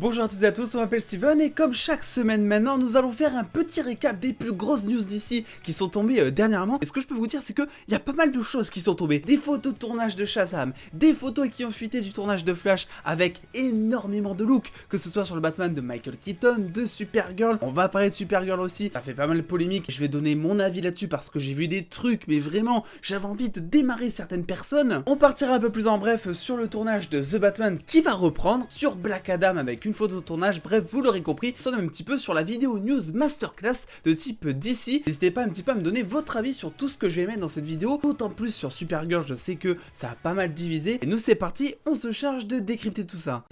Bonjour à toutes et à tous, on m'appelle Steven et comme chaque semaine maintenant, nous allons faire un petit récap des plus grosses news d'ici qui sont tombées dernièrement. Et ce que je peux vous dire, c'est qu'il y a pas mal de choses qui sont tombées. Des photos de tournage de Shazam, des photos qui ont fuité du tournage de Flash avec énormément de looks, que ce soit sur le Batman de Michael Keaton, de Supergirl. On va parler de Supergirl aussi, ça fait pas mal de polémique. Je vais donner mon avis là-dessus parce que j'ai vu des trucs, mais vraiment, j'avais envie de démarrer certaines personnes. On partira un peu plus en bref sur le tournage de The Batman qui va reprendre, sur Black Adam avec une photo de tournage, bref vous l'aurez compris, ça donne un petit peu sur la vidéo news masterclass de type DC. N'hésitez pas un petit peu à me donner votre avis sur tout ce que je vais mettre dans cette vidéo, d'autant plus sur Supergirl, je sais que ça a pas mal divisé. Et nous c'est parti, on se charge de décrypter tout ça.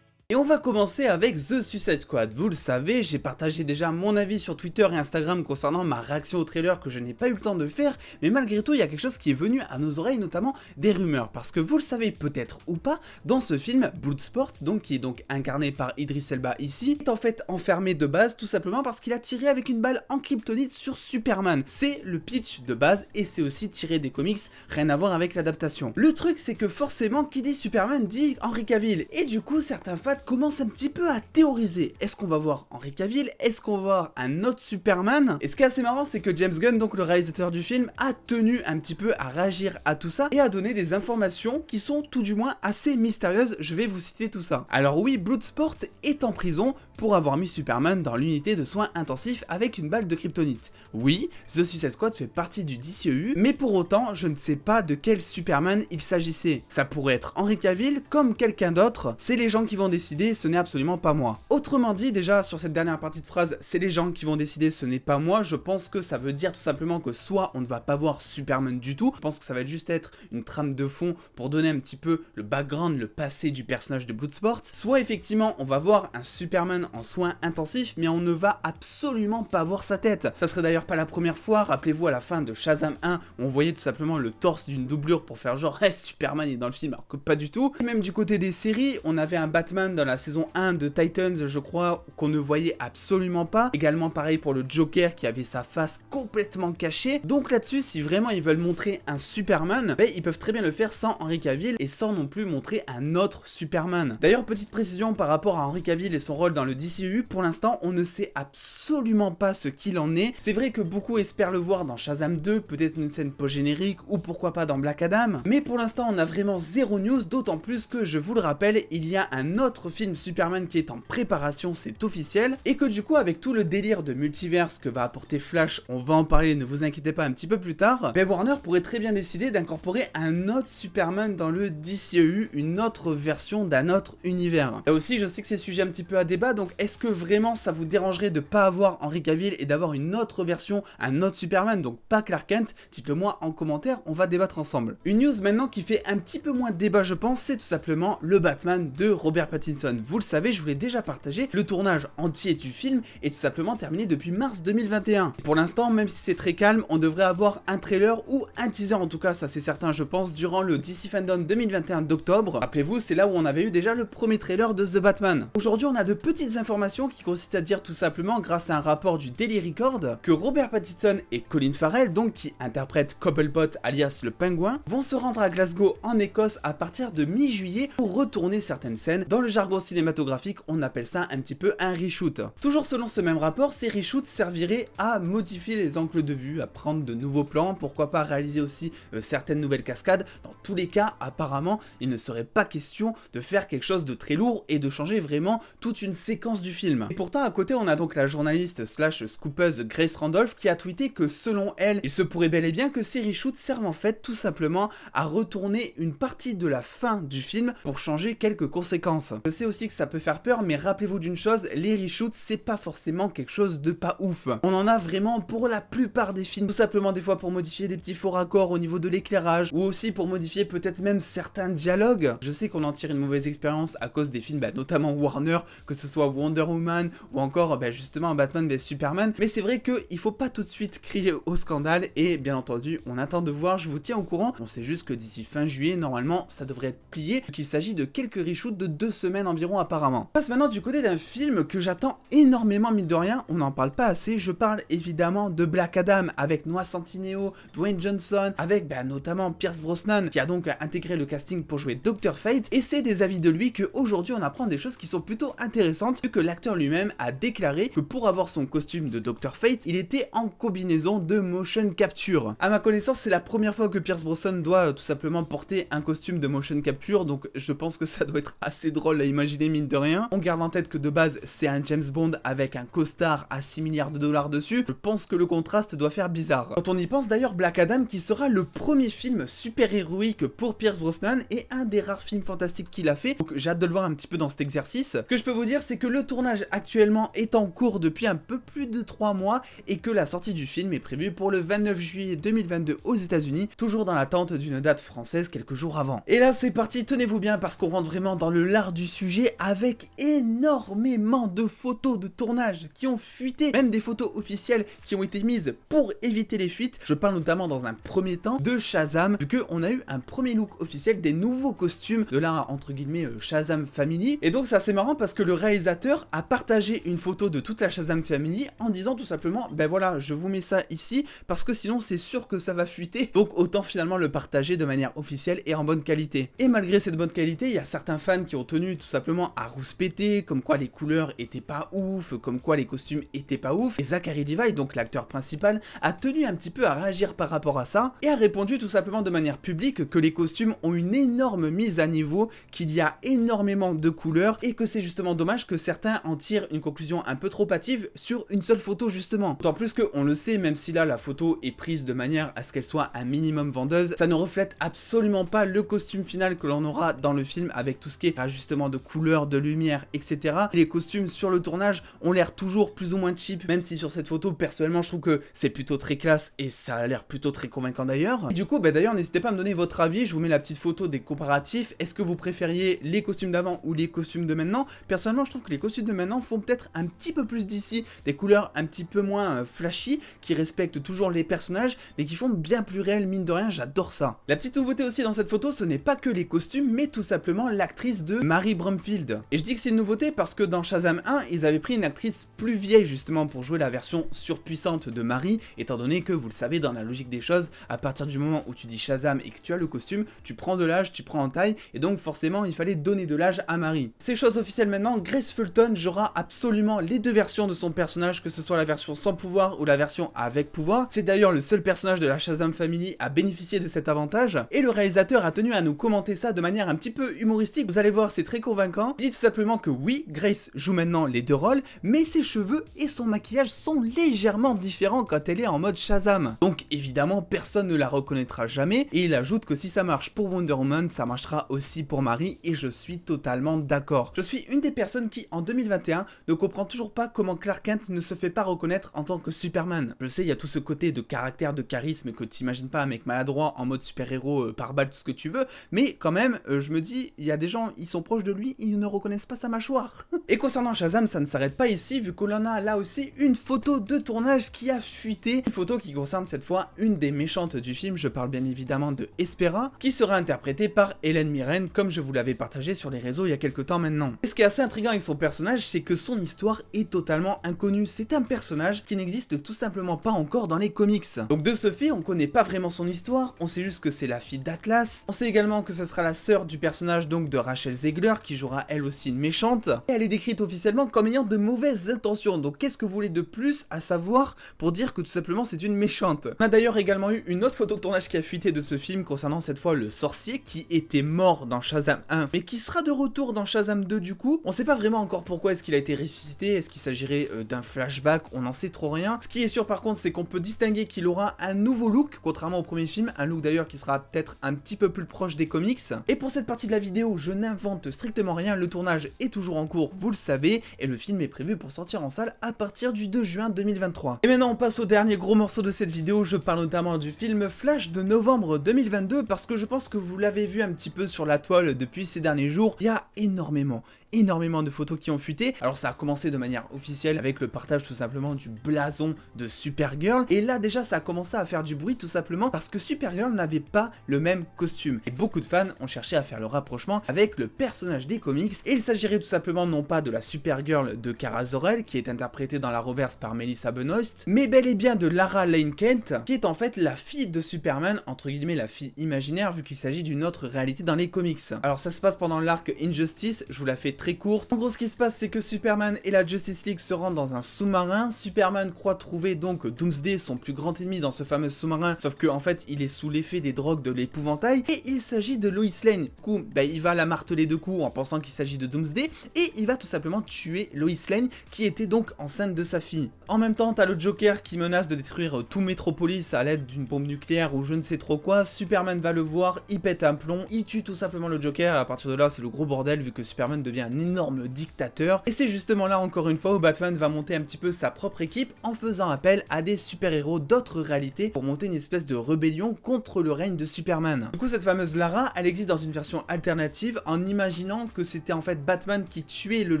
Et on va commencer avec The Suicide Squad. Vous le savez, j'ai partagé déjà mon avis sur Twitter et Instagram concernant ma réaction au trailer que je n'ai pas eu le temps de faire, mais malgré tout il y a quelque chose qui est venu à nos oreilles, notamment des rumeurs, parce que vous le savez peut-être ou pas, dans ce film, Bloodsport, donc qui est donc incarné par Idris Elba ici, est en fait enfermé de base tout simplement parce qu'il a tiré avec une balle en kryptonite sur Superman. C'est le pitch de base et c'est aussi tiré des comics, rien à voir avec l'adaptation. Le truc c'est que forcément qui dit Superman dit Henry Cavill, et du coup certains fans commence un petit peu à théoriser. Est-ce qu'on va voir Henry Cavill? Est-ce qu'on va voir un autre Superman? Et ce qui est assez marrant, c'est que James Gunn, donc le réalisateur du film, a tenu un petit peu à réagir à tout ça et à donner des informations qui sont tout du moins assez mystérieuses. Je vais vous citer tout ça. Alors oui, Bloodsport est en prison pour avoir mis Superman dans l'unité de soins intensifs avec une balle de kryptonite. Oui, The Suicide Squad fait partie du DCEU, mais pour autant, je ne sais pas de quel Superman il s'agissait. Ça pourrait être Henry Cavill comme quelqu'un d'autre, c'est les gens qui vont décider, ce n'est absolument pas moi. Autrement dit, déjà sur cette dernière partie de phrase, c'est les gens qui vont décider, ce n'est pas moi, je pense que ça veut dire tout simplement que soit on ne va pas voir Superman du tout, je pense que ça va juste être une trame de fond pour donner un petit peu le background, le passé du personnage de Bloodsport, soit effectivement on va voir un Superman en soins intensifs, mais on ne va absolument pas voir sa tête. Ça serait d'ailleurs pas la première fois, rappelez-vous à la fin de Shazam 1, on voyait tout simplement le torse d'une doublure pour faire genre hey, Superman est dans le film, alors que pas du tout. Et même du côté des séries, on avait un Batman dans la saison 1 de Titans, je crois, qu'on ne voyait absolument pas. Également pareil pour le Joker qui avait sa face complètement cachée. Donc là-dessus, si vraiment ils veulent montrer un Superman, ben, ils peuvent très bien le faire sans Henry Cavill et sans non plus montrer un autre Superman. D'ailleurs, petite précision par rapport à Henry Cavill et son rôle dans le DCU, pour l'instant, on ne sait absolument pas ce qu'il en est. C'est vrai que beaucoup espèrent le voir dans Shazam 2, peut-être une scène post-générique ou pourquoi pas dans Black Adam. Mais pour l'instant, on a vraiment zéro news, d'autant plus que, je vous le rappelle, il y a un autre film Superman qui est en préparation, c'est officiel, et que du coup avec tout le délire de multiverse que va apporter Flash, on va en parler, ne vous inquiétez pas un petit peu plus tard, ben Warner pourrait très bien décider d'incorporer un autre Superman dans le DCEU, une autre version d'un autre univers. Là aussi je sais que c'est sujet un petit peu à débat, donc est-ce que vraiment ça vous dérangerait de pas avoir Henry Cavill et d'avoir une autre version, un autre Superman, donc pas Clark Kent? Dites-le moi en commentaire, on va débattre ensemble. Une news maintenant qui fait un petit peu moins de débat je pense, c'est tout simplement le Batman de Robert Pattinson. Vous le savez, je vous l'ai déjà partagé, le tournage entier du film est tout simplement terminé depuis mars 2021. Pour l'instant, même si c'est très calme, on devrait avoir un trailer ou un teaser, en tout cas ça c'est certain je pense, durant le DC Fandom 2021 d'octobre. Rappelez-vous, c'est là où on avait eu déjà le premier trailer de The Batman. Aujourd'hui on a de petites informations qui consistent à dire tout simplement, grâce à un rapport du Daily Record, que Robert Pattinson et Colin Farrell, donc qui interprètent Cobblepot alias le pingouin, vont se rendre à Glasgow en Écosse à partir de mi-juillet pour retourner certaines scènes. Dans le jargon cinématographique, on appelle ça un petit peu un reshoot. Toujours selon ce même rapport, ces reshoots serviraient à modifier les angles de vue, à prendre de nouveaux plans, pourquoi pas réaliser aussi certaines nouvelles cascades. Dans tous les cas, apparemment, il ne serait pas question de faire quelque chose de très lourd et de changer vraiment toute une séquence du film. Et pourtant, à côté, on a donc la journaliste slash scoopeuse Grace Randolph qui a tweeté que selon elle, il se pourrait bel et bien que ces reshoots servent en fait tout simplement à retourner une partie de la fin du film pour changer quelques conséquences. Je sais aussi que ça peut faire peur, mais rappelez-vous d'une chose, les reshoots c'est pas forcément quelque chose de pas ouf. On en a vraiment pour la plupart des films, tout simplement des fois pour modifier des petits faux raccords au niveau de l'éclairage, ou aussi pour modifier peut-être même certains dialogues. Je sais qu'on en tire une mauvaise expérience à cause des films, notamment Warner, que ce soit soit Wonder Woman ou encore justement Batman vs Superman, mais c'est vrai qu'il faut pas tout de suite crier au scandale et bien entendu on attend de voir, je vous tiens au courant. On sait juste que d'ici fin juillet normalement ça devrait être plié, qu'il s'agit de quelques reshoots de 2 semaines environ apparemment. On passe maintenant du côté d'un film que j'attends énormément mine de rien, on n'en parle pas assez, je parle évidemment de Black Adam avec Noah Centineo, Dwayne Johnson, avec notamment Pierce Brosnan qui a donc intégré le casting pour jouer Dr. Fate, et c'est des avis de lui qu'aujourd'hui on apprend des choses qui sont plutôt intéressantes, vu que l'acteur lui-même a déclaré que pour avoir son costume de Dr. Fate, il était en combinaison de motion capture. À ma connaissance, c'est la première fois que Pierce Brosnan doit tout simplement porter un costume de motion capture, donc je pense que ça doit être assez drôle à imaginer mine de rien. On garde en tête que de base c'est un James Bond avec un costard à 6 milliards de dollars dessus, je pense que le contraste doit faire bizarre. Quand on y pense d'ailleurs, Black Adam qui sera le premier film super-héroïque pour Pierce Brosnan et un des rares films fantastiques qu'il a fait, donc j'ai hâte de le voir un petit peu dans cet exercice. Ce que je peux vous dire, c'est que le tournage actuellement est en cours depuis un peu plus de 3 mois et que la sortie du film est prévue pour le 29 juillet 2022 aux États-Unis, toujours dans l'attente d'une date française quelques jours avant. Et là c'est parti, tenez-vous bien parce qu'on rentre vraiment dans le lard du sujet avec énormément de photos de tournage qui ont fuité, même des photos officielles qui ont été mises pour éviter les fuites. Je parle notamment dans un premier temps de Shazam, vu qu'on a eu un premier look officiel des nouveaux costumes de la entre guillemets Shazam Family. Et donc c'est assez marrant parce que le réalisateur a partagé une photo de toute la Shazam Family en disant tout simplement ben voilà, je vous mets ça ici parce que sinon c'est sûr que ça va fuiter, donc autant finalement le partager de manière officielle et en bonne qualité. Et malgré cette bonne qualité, il y a certains fans qui ont tenu tout simplement à rouspéter, comme quoi les couleurs étaient pas ouf, comme quoi les costumes étaient pas ouf. Et Zachary Levi, donc l'acteur principal, a tenu un petit peu à réagir par rapport à ça et a répondu tout simplement de manière publique que les costumes ont une énorme mise à niveau, qu'il y a énormément de couleurs et que c'est justement dommage que certains en tirent une conclusion un peu trop hâtive sur une seule photo justement. D'autant plus qu'on le sait, même si là la photo est prise de manière à ce qu'elle soit un minimum vendeuse, ça ne reflète absolument pas le costume final que l'on aura dans le film avec tout ce qui est ajustement de couleurs, de lumière, etc. Les costumes sur le tournage ont l'air toujours plus ou moins cheap, même si sur cette photo personnellement je trouve que c'est plutôt très classe et ça a l'air plutôt très convaincant d'ailleurs. Et du coup d'ailleurs n'hésitez pas à me donner votre avis, je vous mets la petite photo des comparatifs. Est-ce que vous préfériez les costumes d'avant ou les costumes de maintenant? Personnellement je trouve que les costumes de maintenant font peut-être un petit peu plus d'ici, des couleurs un petit peu moins flashy, qui respectent toujours les personnages mais qui font bien plus réel mine de rien, j'adore ça. La petite nouveauté aussi dans cette photo, ce n'est pas que les costumes mais tout simplement l'actrice de Mary Brumfield. Et je dis que c'est une nouveauté parce que dans Shazam 1 ils avaient pris une actrice plus vieille justement pour jouer la version surpuissante de Mary, étant donné que vous le savez dans la logique des choses, à partir du moment où tu dis Shazam et que tu as le costume, tu prends de l'âge, tu prends en taille et donc forcément il fallait donner de l'âge à Mary. C'est chose officielle maintenant, Grace Fulton jouera absolument les deux versions de son personnage, que ce soit la version sans pouvoir ou la version avec pouvoir. C'est d'ailleurs le seul personnage de la Shazam Family à bénéficier de cet avantage et le réalisateur a tenu à nous commenter ça de manière un petit peu humoristique. Vous allez voir, c'est très convaincant. Il dit tout simplement que oui, Grace joue maintenant les deux rôles, mais ses cheveux et son maquillage sont légèrement différents quand elle est en mode Shazam. Donc évidemment personne ne la reconnaîtra jamais et il ajoute que si ça marche pour Wonder Woman, ça marchera aussi pour Mary et je suis totalement d'accord. Je suis une des personnes qui en 2021 ne comprend toujours pas comment Clark Kent ne se fait pas reconnaître en tant que Superman. Je sais, il y a tout ce côté de caractère, de charisme que tu imagines pas un mec maladroit en mode super-héros par balle, tout ce que tu veux, mais quand même je me dis, il y a des gens, ils sont proches de lui, ils ne reconnaissent pas sa mâchoire. Et concernant Shazam, ça ne s'arrête pas ici vu qu'on a là aussi une photo de tournage qui a fuité, une photo qui concerne cette fois une des méchantes du film, je parle bien évidemment de Espera, qui sera interprétée par Hélène Mirren comme je vous l'avais partagé sur les réseaux il y a quelques temps maintenant. Et ce qui est assez intriguant avec son personnage, c'est que son histoire est totalement inconnue, c'est un personnage qui n'existe tout simplement pas encore dans les comics. Donc de ce fait, on connaît pas vraiment son histoire, on sait juste que c'est la fille d'Atlas, on sait également que ce sera la sœur du personnage donc de Rachel Zegler qui jouera elle aussi une méchante, et elle est décrite officiellement comme ayant de mauvaises intentions, donc qu'est-ce que vous voulez de plus à savoir pour dire que tout simplement c'est une méchante? On a d'ailleurs également eu une autre photo de tournage qui a fuité de ce film concernant cette fois le sorcier qui était mort dans Shazam 1 mais qui sera de retour dans Shazam 2 du coup. On sait pas vraiment encore pourquoi est-ce qu'il a été ressuscité, est-ce qu'il s'agirait d'un flashback, on n'en sait trop rien. Ce qui est sûr par contre c'est qu'on peut distinguer qu'il aura un nouveau look contrairement au premier film, un look d'ailleurs qui sera peut-être un petit peu plus proche des comics. Et pour cette partie de la vidéo, je n'invente strictement rien, le tournage est toujours en cours, vous le savez, et le film est prévu pour sortir en salle à partir du 2 juin 2023. Et maintenant on passe au dernier gros morceau de cette vidéo, je parle notamment du film Flash de novembre 2022 parce que je pense que vous l'avez vu un petit peu sur la toile depuis ces derniers jours, il y a énormément énormément de photos qui ont fuité. Alors ça a commencé de manière officielle avec le partage tout simplement du blason de Supergirl, et là déjà ça a commencé à faire du bruit tout simplement parce que Supergirl n'avait pas le même costume, et beaucoup de fans ont cherché à faire le rapprochement avec le personnage des comics, et il s'agirait tout simplement non pas de la Supergirl de Kara Zor-El qui est interprétée dans la reverse par Melissa Benoist, mais bel et bien de Lara Lane Kent qui est en fait la fille de Superman, entre guillemets la fille imaginaire vu qu'il s'agit d'une autre réalité dans les comics. Alors ça se passe pendant l'arc Injustice, je vous la fais très courte. En gros ce qui se passe c'est que Superman et la Justice League se rendent dans un sous-marin, Superman croit trouver donc Doomsday, son plus grand ennemi dans ce fameux sous-marin, sauf que en fait il est sous l'effet des drogues de l'épouvantail, et il s'agit de Lois Lane. Du coup il va la marteler de coups en pensant qu'il s'agit de Doomsday, et il va tout simplement tuer Lois Lane qui était donc enceinte de sa fille. En même temps t'as le Joker qui menace de détruire tout Metropolis à l'aide d'une bombe nucléaire ou je ne sais trop quoi. Superman va le voir, il pète un plomb, il tue tout simplement le Joker, et à partir de là c'est le gros bordel vu que Superman devient un énorme dictateur, et c'est justement là encore une fois où Batman va monter un petit peu sa propre équipe en faisant appel à des super-héros d'autres réalités pour monter une espèce de rébellion contre le règne de Superman. Du coup cette fameuse Lara, elle existe dans une version alternative en imaginant que c'était en fait Batman qui tuait le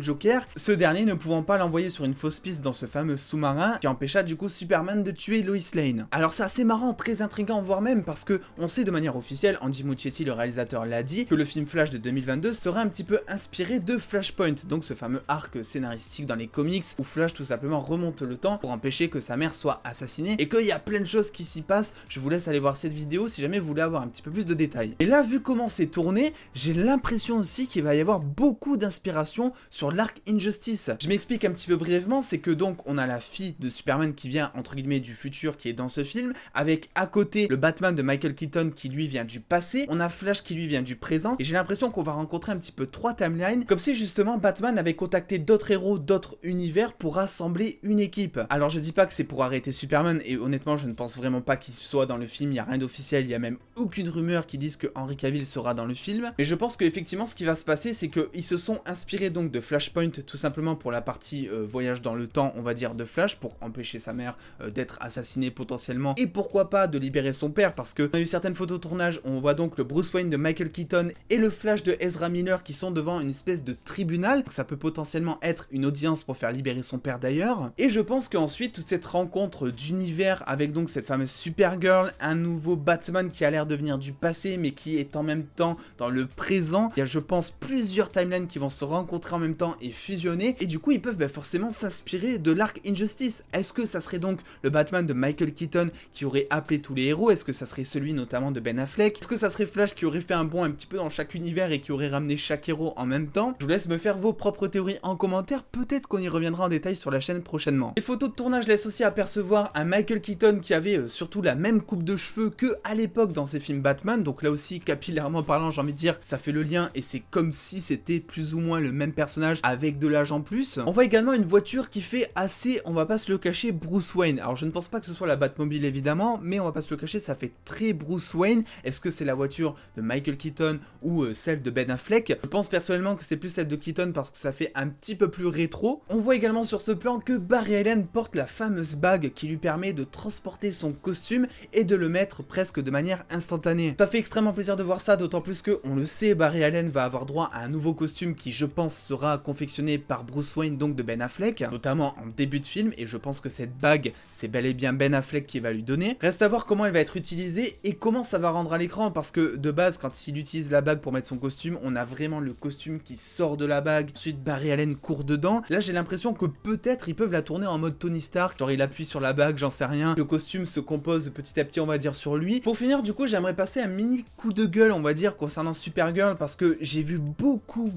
Joker, ce dernier ne pouvant pas l'envoyer sur une fausse piste dans ce fameux sous-marin qui empêcha du coup Superman de tuer Lois Lane. Alors c'est assez marrant, très intriguant voire même parce que on sait de manière officielle, Andy Muschietti le réalisateur l'a dit, que le film Flash de 2022 serait un petit peu inspiré de Flashpoint, donc ce fameux arc scénaristique dans les comics où Flash tout simplement remonte le temps pour empêcher que sa mère soit assassinée, et qu'il y a plein de choses qui s'y passent. Je vous laisse aller voir cette vidéo si jamais vous voulez avoir un petit peu plus de détails. Et là vu comment c'est tourné, j'ai l'impression aussi qu'il va y avoir beaucoup d'inspiration sur l'arc Injustice. Je m'explique un petit peu brièvement, c'est que donc on a la fille de Superman qui vient entre guillemets du futur qui est dans ce film, avec à côté le Batman de Michael Keaton qui lui vient du passé, on a Flash qui lui vient du présent, et j'ai l'impression qu'on va rencontrer un petit peu trois timelines, comme si justement Batman avait contacté d'autres héros d'autres univers pour rassembler une équipe. Alors je dis pas que c'est pour arrêter Superman, et honnêtement je ne pense vraiment pas qu'il soit dans le film, il n'y a rien d'officiel, il y a même aucune rumeur qui dise que Henry Cavill sera dans le film, mais je pense qu'effectivement ce qui va se passer c'est qu'ils se sont inspirés donc de Flashpoint tout simplement pour la partie voyage dans le temps on va dire de Flash, pour empêcher sa mère d'être assassinée potentiellement, et pourquoi pas de libérer son père, parce que on a eu certaines photos de tournage, on voit donc le Bruce Wayne de Michael Keaton et le Flash de Ezra Miller qui sont devant une espèce de tribunal, donc ça peut potentiellement être une audience pour faire libérer son père d'ailleurs, et je pense qu'ensuite toute cette rencontre d'univers avec donc cette fameuse Supergirl, un nouveau Batman qui a l'air de venir du passé mais qui est en même temps dans le présent, il y a je pense plusieurs timelines qui vont se rencontrer en même temps et fusionner, et du coup ils peuvent forcément s'inspirer de l'arc Injustice. Est-ce que ça serait donc le Batman de Michael Keaton qui aurait appelé tous les héros? Est-ce que ça serait celui notamment de Ben Affleck? Est-ce que ça serait Flash qui aurait fait un bond un petit peu dans chaque univers et qui aurait ramené chaque héros en même temps? Je vous laisse me faire vos propres théories en commentaire, peut-être qu'on y reviendra en détail sur la chaîne prochainement. Les photos de tournage laissent aussi apercevoir un Michael Keaton qui avait surtout la même coupe de cheveux que à l'époque dans ses films Batman, donc là aussi capillairement parlant j'ai envie de dire ça fait le lien et c'est comme si c'était plus ou moins le même personnage avec de l'âge en plus. On voit également une voiture qui fait assez, on va pas se le cacher, Bruce Wayne. Alors je ne pense pas que ce soit la Batmobile évidemment, mais on va pas se le cacher, ça fait très Bruce Wayne. Est-ce que c'est la voiture de Michael Keaton ou celle de Ben Affleck? Je pense personnellement que c'est plus celle de Keaton parce que ça fait un petit peu plus rétro. On voit également sur ce plan que Barry Allen porte la fameuse bague qui lui permet de transporter son costume et de le mettre presque de manière instantanée. Ça fait extrêmement plaisir de voir ça, d'autant plus que, on le sait, Barry Allen va avoir droit à un nouveau costume qui je pense sera confectionné par Bruce Wayne, donc de Ben Affleck, notamment en début de film, et je pense que cette bague c'est bel et bien Ben Affleck qui va lui donner. Reste à voir comment elle va être utilisée et comment ça va rendre à l'écran, parce que de base quand il utilise la bague pour mettre son costume, on a vraiment le costume qui sort de la bague, ensuite Barry Allen court dedans. Là j'ai l'impression que peut-être ils peuvent la tourner en mode Tony Stark, genre il appuie sur la bague, j'en sais rien, le costume se compose petit à petit on va dire sur lui. Pour finir du coup j'aimerais passer un mini coup de gueule on va dire concernant Supergirl, parce que j'ai vu beaucoup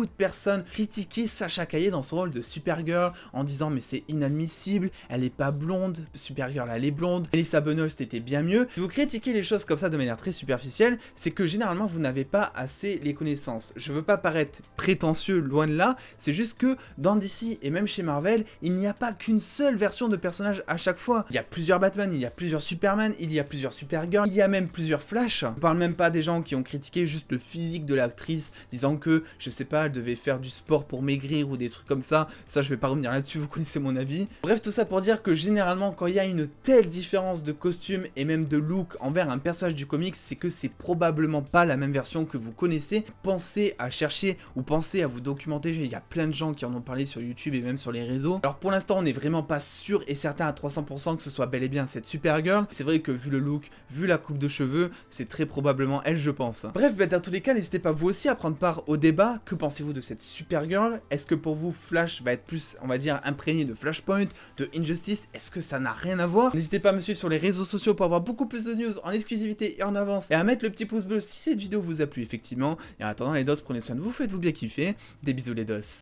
de personnes critiquer Sasha Calle dans son rôle de Supergirl en disant mais c'est inadmissible, elle est pas blonde, Supergirl elle est blonde, Melissa Benoist était bien mieux. Si vous critiquez les choses comme ça de manière très superficielle, c'est que généralement vous n'avez pas assez les connaissances. Je veux pas paraître prétentieux, loin de là, c'est juste que dans DC et même chez Marvel, il n'y a pas qu'une seule version de personnage à chaque fois. Il y a plusieurs Batman, il y a plusieurs Superman, il y a plusieurs Supergirl, il y a même plusieurs Flash. Je parle même pas des gens qui ont critiqué juste le physique de l'actrice, disant que, je sais pas, elle devait faire du sport pour maigrir ou des trucs comme ça. Ça je vais pas revenir là-dessus, vous connaissez mon avis. Bref, tout ça pour dire que généralement quand il y a une telle différence de costume et même de look envers un personnage du comics, c'est que c'est probablement pas la même version que vous connaissez. Pensez à chercher ou pensez pensez à vous documenter, il y a plein de gens qui en ont parlé sur YouTube et même sur les réseaux. Alors pour l'instant on n'est vraiment pas sûr et certain à 300% que ce soit bel et bien cette Supergirl. C'est vrai que vu le look, vu la coupe de cheveux, c'est très probablement elle je pense. Bref, dans tous les cas n'hésitez pas vous aussi à prendre part au débat. Que pensez-vous de cette Supergirl? Est-ce que pour vous Flash va être plus, on va dire, imprégné de Flashpoint, de Injustice? Est-ce que ça n'a rien à voir? N'hésitez pas à me suivre sur les réseaux sociaux pour avoir beaucoup plus de news en exclusivité et en avance, et à mettre le petit pouce bleu si cette vidéo vous a plu effectivement. Et en attendant les dos, prenez soin de vous, faites-vous bien kiffer. Des bisous les dos.